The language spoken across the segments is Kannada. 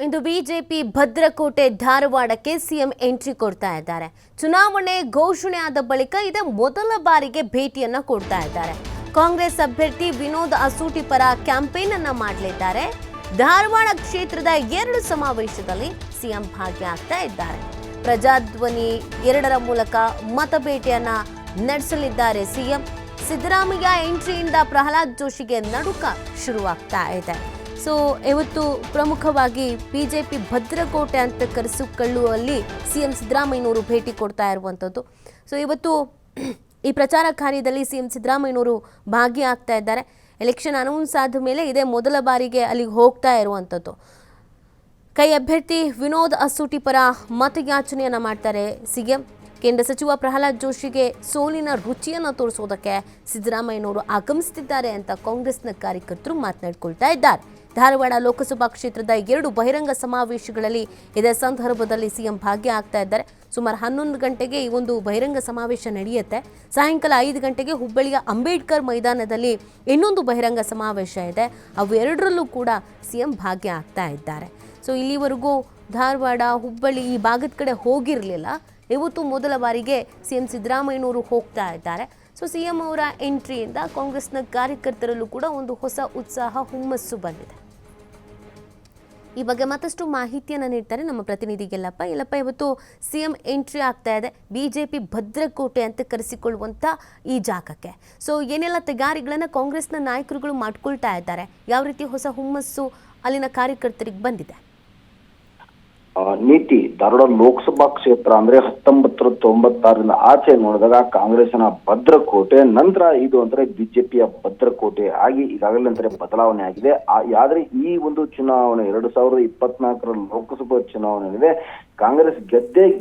ಇಂದು ಬಿಜೆಪಿ ಭದ್ರಕೋಟೆ ಧಾರವಾಡಕ್ಕೆ ಸಿಎಂ ಎಂಟ್ರಿ ಕೊಡ್ತಾ ಇದ್ದಾರೆ. ಚುನಾವಣೆ ಘೋಷಣೆ ಆದ ಬಳಿಕ ಇದೇ ಮೊದಲ ಬಾರಿಗೆ ಭೇಟಿಯನ್ನ ಕೊಡ್ತಾ ಇದ್ದಾರೆ. ಕಾಂಗ್ರೆಸ್ ಅಭ್ಯರ್ಥಿ ವಿನೋದ್ ಅಸೂಟಿ ಪರ ಕ್ಯಾಂಪೇನ್ ಅನ್ನ ಮಾಡಲಿದ್ದಾರೆ. ಧಾರವಾಡ ಕ್ಷೇತ್ರದ 2 ಸಮಾವೇಶದಲ್ಲಿ ಸಿಎಂ ಭಾಗಿಯಾಗ್ತಾ ಇದ್ದಾರೆ. ಪ್ರಜಾಧ್ವನಿ 2ರ ಮೂಲಕ ಮತಬೇಟೆಯನ್ನ ನಡೆಸಲಿದ್ದಾರೆ ಸಿಎಂ. ಸಿದ್ದರಾಮಯ್ಯ ಎಂಟ್ರಿಯಿಂದ ಪ್ರಹ್ಲಾದ್ ಜೋಶಿಗೆ ನಡುಕ ಶುರುವಾಗ್ತಾ ಇದೆ. ಸೊ ಇವತ್ತು ಪ್ರಮುಖವಾಗಿ ಬಿಜೆಪಿ ಭದ್ರಕೋಟೆ ಅಂತ ಕರೆಸಿಕೊಳ್ಳುವಲ್ಲಿ ಸಿಎಂ ಸಿದ್ದರಾಮಯ್ಯನವರು ಭೇಟಿ ಕೊಡ್ತಾ ಇರುವಂಥದ್ದು. ಸೊ ಇವತ್ತು ಈ ಪ್ರಚಾರ ಕಾರ್ಯದಲ್ಲಿ ಸಿಎಂ ಸಿದ್ದರಾಮಯ್ಯನವರು ಭಾಗಿಯಾಗ್ತಾ ಇದ್ದಾರೆ. ಎಲೆಕ್ಷನ್ ಅನೌನ್ಸ್ ಆದ ಮೇಲೆ ಇದೇ ಮೊದಲ ಬಾರಿಗೆ ಅಲ್ಲಿಗೆ ಹೋಗ್ತಾ ಇರುವಂಥದ್ದು. ಕೈ ಅಭ್ಯರ್ಥಿ ವಿನೋದ್ ಅಸೂಟಿ ಪರ ಮತಯಾಚನೆಯನ್ನ ಮಾಡ್ತಾರೆ ಸಿಎಂ. ಕೇಂದ್ರ ಸಚಿವ ಪ್ರಹ್ಲಾದ್ ಜೋಶಿಗೆ ಸೋಲಿನ ರುಚಿಯನ್ನು ತೋರಿಸೋದಕ್ಕೆ ಸಿದ್ದರಾಮಯ್ಯನವರು ಆಗಮಿಸುತ್ತಿದ್ದಾರೆ ಅಂತ ಕಾಂಗ್ರೆಸ್ನ ಕಾರ್ಯಕರ್ತರು ಮಾತನಾಡಿಕೊಳ್ತಾ ಇದ್ದಾರೆ. ಧಾರವಾಡ ಲೋಕಸಭಾ ಕ್ಷೇತ್ರದ 2 ಬಹಿರಂಗ ಸಮಾವೇಶಗಳಲ್ಲಿ ಇದೇ ಸಂದರ್ಭದಲ್ಲಿ ಸಿಎಂ ಭಾಗಿಯಾಗ್ತಾ ಇದ್ದಾರೆ. ಸುಮಾರು 11 ಗಂಟೆಗೆ ಈ ಒಂದು ಬಹಿರಂಗ ಸಮಾವೇಶ ನಡೆಯುತ್ತೆ. ಸಾಯಂಕಾಲ 5 ಗಂಟೆಗೆ ಹುಬ್ಬಳ್ಳಿಯ ಅಂಬೇಡ್ಕರ್ ಮೈದಾನದಲ್ಲಿ ಇನ್ನೊಂದು ಬಹಿರಂಗ ಸಮಾವೇಶ ಇದೆ. ಅವು ಎರಡರಲ್ಲೂ ಕೂಡ ಸಿಎಂ ಭಾಗಿಯಾಗ್ತಾ ಇದ್ದಾರೆ. ಸೊ ಇಲ್ಲಿವರೆಗೂ ಧಾರವಾಡ ಹುಬ್ಬಳ್ಳಿ ಈ ಭಾಗದ ಕಡೆ ಹೋಗಿರಲಿಲ್ಲ. ಇವತ್ತು ಮೊದಲ ಬಾರಿಗೆ ಸಿಎಂ ಸಿದ್ದರಾಮಯ್ಯನವರು ಹೋಗ್ತಾ ಇದ್ದಾರೆ. ಸೊ ಸಿಎಂ ಅವರ ಎಂಟ್ರಿಯಿಂದ ಕಾಂಗ್ರೆಸ್ನ ಕಾರ್ಯಕರ್ತರಲ್ಲೂ ಕೂಡ ಒಂದು ಹೊಸ ಉತ್ಸಾಹ ಹುಮ್ಮಸ್ಸು ಬಂದಿದೆ. ಈ ಬಗ್ಗೆ ಮತ್ತಷ್ಟು ಮಾಹಿತಿಯನ್ನು ನೀಡ್ತಾರೆ ನಮ್ಮ ಪ್ರತಿನಿಧಿ ಯಲ್ಲಪ್ಪ. ಇವತ್ತು ಸಿಎಂ ಎಂಟ್ರಿ ಆಗ್ತಾ ಇದೆ ಬಿಜೆಪಿ ಭದ್ರಕೋಟೆ ಅಂತ ಕರೆಸಿಕೊಳ್ಳುವಂಥ ಈ ಜಾಗಕ್ಕೆ. ಸೊ ಏನೆಲ್ಲ ತಯಾರಿಗಳನ್ನು ಕಾಂಗ್ರೆಸ್ನ ನಾಯಕರುಗಳು ಮಾಡ್ಕೊಳ್ತಾ ಇದ್ದಾರೆ, ಯಾವ ರೀತಿ ಹೊಸ ಹುಮ್ಮಸ್ಸು ಅಲ್ಲಿನ ಕಾರ್ಯಕರ್ತರಿಗೆ ಬಂದಿದೆ? ನೀತಿ ಧಾರವಾಡ ಲೋಕಸಭಾ ಕ್ಷೇತ್ರ ಅಂದ್ರೆ 1996ರಿಂದ ಆಚೆ ನೋಡಿದಾಗ ಕಾಂಗ್ರೆಸ್ನ ಭದ್ರಕೋಟೆ, ನಂತರ ಇದು ಅಂದ್ರೆ ಬಿಜೆಪಿಯ ಭದ್ರಕೋಟೆ ಆಗಿ ಈಗಾಗಲೇ ಅಂದ್ರೆ ಬದಲಾವಣೆ ಆಗಿದೆ. ಆದ್ರೆ ಈ ಒಂದು ಚುನಾವಣೆ 2024ರ ಲೋಕಸಭಾ ಚುನಾವಣೆ ಇದೆ, ಕಾಂಗ್ರೆಸ್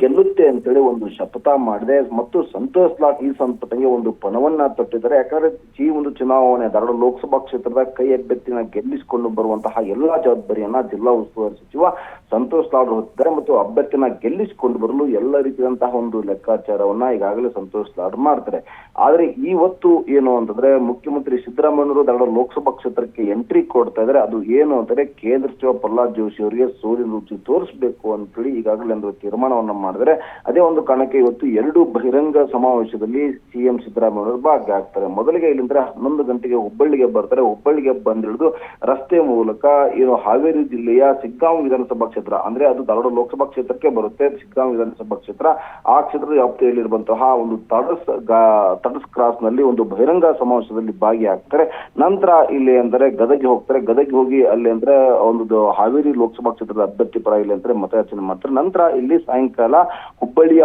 ಗೆಲ್ಲುತ್ತೆ ಅಂತೇಳಿ ಒಂದು ಶಪಥ ಮಾಡಿದೆ ಮತ್ತು ಸಂತೋಷ್ ಲಾಡ್ ಈ ಸಂಪತ್ತಿಗೆ ಒಂದು ಪಣವನ್ನ ತೊಟ್ಟಿದ್ದಾರೆ. ಯಾಕಂದ್ರೆ ಈ ಒಂದು ಚುನಾವಣೆ ಧಾರವಾಡ ಲೋಕಸಭಾ ಕ್ಷೇತ್ರದ ಕೈ ಅಭ್ಯರ್ಥಿನ ಗೆಲ್ಲಿಸಿಕೊಂಡು ಬರುವಂತಹ ಎಲ್ಲಾ ಜವಾಬ್ದಾರಿಯನ್ನ ಜಿಲ್ಲಾ ಉಸ್ತುವಾರಿ ಸಚಿವ ಸಂತೋಷ್ ಲಾಡ್ ಹೊತ್ತಿದ್ದಾರೆ ಮತ್ತು ಅಭ್ಯರ್ಥಿನ ಗೆಲ್ಲಿಸಿಕೊಂಡು ಬರಲು ಎಲ್ಲ ರೀತಿಯಾದಂತಹ ಒಂದು ಲೆಕ್ಕಾಚಾರವನ್ನ ಈಗಾಗಲೇ ಸಂತೋಷ್ ಲಾಡ್ ಮಾಡ್ತಾರೆ. ಆದ್ರೆ ಇವತ್ತು ಏನು ಅಂತಂದ್ರೆ ಮುಖ್ಯಮಂತ್ರಿ ಸಿದ್ದರಾಮಯ್ಯನವರು ಧಾರವಾಡ ಲೋಕಸಭಾ ಕ್ಷೇತ್ರಕ್ಕೆ ಎಂಟ್ರಿ ಕೊಡ್ತಾ ಇದ್ದಾರೆ. ಅದು ಏನು ಅಂತಂದ್ರೆ ಕೇಂದ್ರ ಸಚಿವ ಪ್ರಹ್ಲಾದ್ ಜೋಶಿ ಅವರಿಗೆ ಸೋಲಿನ ರುಚಿ ತೋರಿಸಬೇಕು ಅಂತೇಳಿ ಈಗಾಗಲೇ ಒಂದು ತೀರ್ಮಾನವನ್ನ ಮಾಡಿದರೆ, ಅದೇ ಒಂದು ಕಾರಣಕ್ಕೆ ಇವತ್ತು 2 ಬಹಿರಂಗ ಸಮಾವೇಶದಲ್ಲಿ ಸಿಎಂ ಸಿದ್ದರಾಮಯ್ಯ ಭಾಗಿಯಾಗ್ತಾರೆ. ಮೊದಲಿಗೆ ಇಲ್ಲಿಂದ 11 ಗಂಟೆಗೆ ಹುಬ್ಬಳ್ಳಿಗೆ ಬರ್ತಾರೆ. ಹುಬ್ಬಳ್ಳಿಗೆ ಬಂದಿಳಿದು ರಸ್ತೆ ಮೂಲಕ ಏನು ಹಾವೇರಿ ಜಿಲ್ಲೆಯ ಸಿಗ್ಗಾಂವ್ ವಿಧಾನಸಭಾ ಕ್ಷೇತ್ರ ಅಂದ್ರೆ ಅದು ಧಾರವಾಡ ಲೋಕಸಭಾ ಕ್ಷೇತ್ರಕ್ಕೆ ಬರುತ್ತೆ. ಸಿಗ್ಗಾಂವ್ ವಿಧಾನಸಭಾ ಕ್ಷೇತ್ರ ಆ ಕ್ಷೇತ್ರದ ವ್ಯಾಪ್ತಿಯಲ್ಲಿರುವಂತಹ ಒಂದು ತಡಸ್ ಕ್ರಾಸ್ ನಲ್ಲಿ ಒಂದು ಬಹಿರಂಗ ಸಮಾವೇಶದಲ್ಲಿ ಭಾಗಿಯಾಗ್ತಾರೆ. ನಂತರ ಇಲ್ಲಿ ಅಂದ್ರೆ ಗದಗಿ ಹೋಗ್ತಾರೆ. ಗದಗಿ ಹೋಗಿ ಅಲ್ಲಿ ಅಂದ್ರೆ ಒಂದು ಹಾವೇರಿ ಲೋಕಸಭಾ ಕ್ಷೇತ್ರದ ಅಭ್ಯರ್ಥಿ ಪರ ಇಲ್ಲಿ ಅಂದ್ರೆ ಮತಯಾಚನೆ ಮಾಡ್ತಾರೆ. ನಂತರ ಇಲ್ಲಿ ಸಾಯಂಕಾಲ ಹುಬ್ಬಳ್ಳಿಯ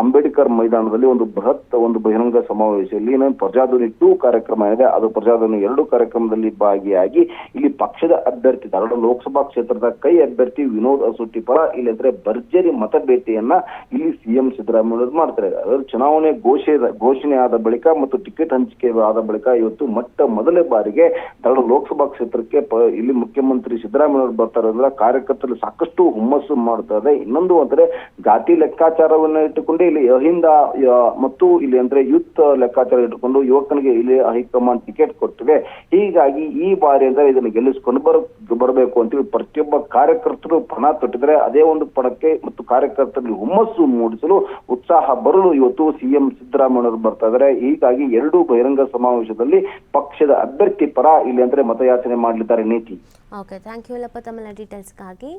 ಅಂಬೇಡ್ಕರ್ ಮೈದಾನದಲ್ಲಿ ಒಂದು ಬೃಹತ್ ಒಂದು ಬಹಿರಂಗ ಸಮಾವೇಶದಲ್ಲಿ ಪ್ರಜಾಧ್ವನಿ 2 ಕಾರ್ಯಕ್ರಮ ಇದೆ. ಅದು ಪ್ರಜಾಧ್ವನಿ 2 ಕಾರ್ಯಕ್ರಮದಲ್ಲಿ ಭಾಗಿಯಾಗಿ ಇಲ್ಲಿ ಪಕ್ಷದ ಅಭ್ಯರ್ಥಿ ಧಾರವಾಡ ಲೋಕಸಭಾ ಕ್ಷೇತ್ರದ ಕೈ ಅಭ್ಯರ್ಥಿ ವಿನೋದ್ ಅಸೂಟಿ ಪರ ಇಲ್ಲಿ ಅಂದ್ರೆ ಭರ್ಜರಿ ಮತಬೇಟೆಯನ್ನ ಇಲ್ಲಿ ಸಿಎಂ ಸಿದ್ದರಾಮಯ್ಯ ಮಾಡ್ತಾರೆ. ಅದರ ಚುನಾವಣೆ ಘೋಷಣೆ ಆದ ಬಳಿಕ ಮತ್ತು ಟಿಕೆಟ್ ಹಂಚಿಕೆ ಆದ ಬಳಿಕ ಇವತ್ತು ಮೊದಲ ಬಾರಿಗೆ ಧಾರವಾಡ ಲೋಕಸಭಾ ಕ್ಷೇತ್ರಕ್ಕೆ ಇಲ್ಲಿ ಮುಖ್ಯಮಂತ್ರಿ ಸಿದ್ದರಾಮಯ್ಯ ಬರ್ತಾರೆ ಅಂದ್ರೆ ಕಾರ್ಯಕರ್ತರು ಸಾಕಷ್ಟು ಹುಮ್ಮಸ್ಸು ಮಾಡ್ತಾ ಇದೆ. ಇನ್ನೊಂದು ಅಂದ್ರೆ ಜಾತಿ ಲೆಕ್ಕಾಚಾರವನ್ನ ಇಟ್ಟುಕೊಂಡು ಇಲ್ಲಿ ಅಹಿಂದ ಮತ್ತು ಇಲ್ಲಿ ಅಂದ್ರೆ ಯೂತ್ ಲೆಕ್ಕಾಚಾರ ಇಟ್ಟುಕೊಂಡು ಯುವಕನಿಗೆ ಇಲ್ಲಿ ಹೈಕಮಾಂಡ್ ಟಿಕೆಟ್ ಕೊಟ್ಟಿದೆ. ಹೀಗಾಗಿ ಈ ಬಾರಿ ಅಂದ್ರೆ ಇದನ್ನು ಗೆಲ್ಲಿಸಿಕೊಂಡು ಬರಬೇಕು ಅಂತ ಪ್ರತಿಯೊಬ್ಬ ಕಾರ್ಯಕರ್ತರು ಪಣ ತೊಟ್ಟಿದ್ದಾರೆ. ಅದೇ ಒಂದು ಪಣಕ್ಕೆ ಮತ್ತು ಕಾರ್ಯಕರ್ತರಲ್ಲಿ ಹುಮ್ಮಸ್ಸು ಮೂಡಿಸಲು ಉತ್ಸಾಹ ಬರಲು ಇವತ್ತು ಸಿಎಂ ಸಿದ್ದರಾಮಯ್ಯ ಬರ್ತಾ ಇದ್ದಾರೆ. ಹೀಗಾಗಿ 2 ಬಹಿರಂಗ ಸಮಾವೇಶದಲ್ಲಿ ಪಕ್ಷದ ಅಭ್ಯರ್ಥಿ ಪರ ಇಲ್ಲಿ ಅಂದ್ರೆ ಮತಯಾಚನೆ ಮಾಡಲಿದ್ದಾರೆ. ನೀತಿ. ಓಕೆ, ಥ್ಯಾಂಕ್ ಯು ಯಲ್ಲಪ್ಪ ತಮ್ಮ ಡೀಟೇಲ್ಸ್ಗಾಗಿ.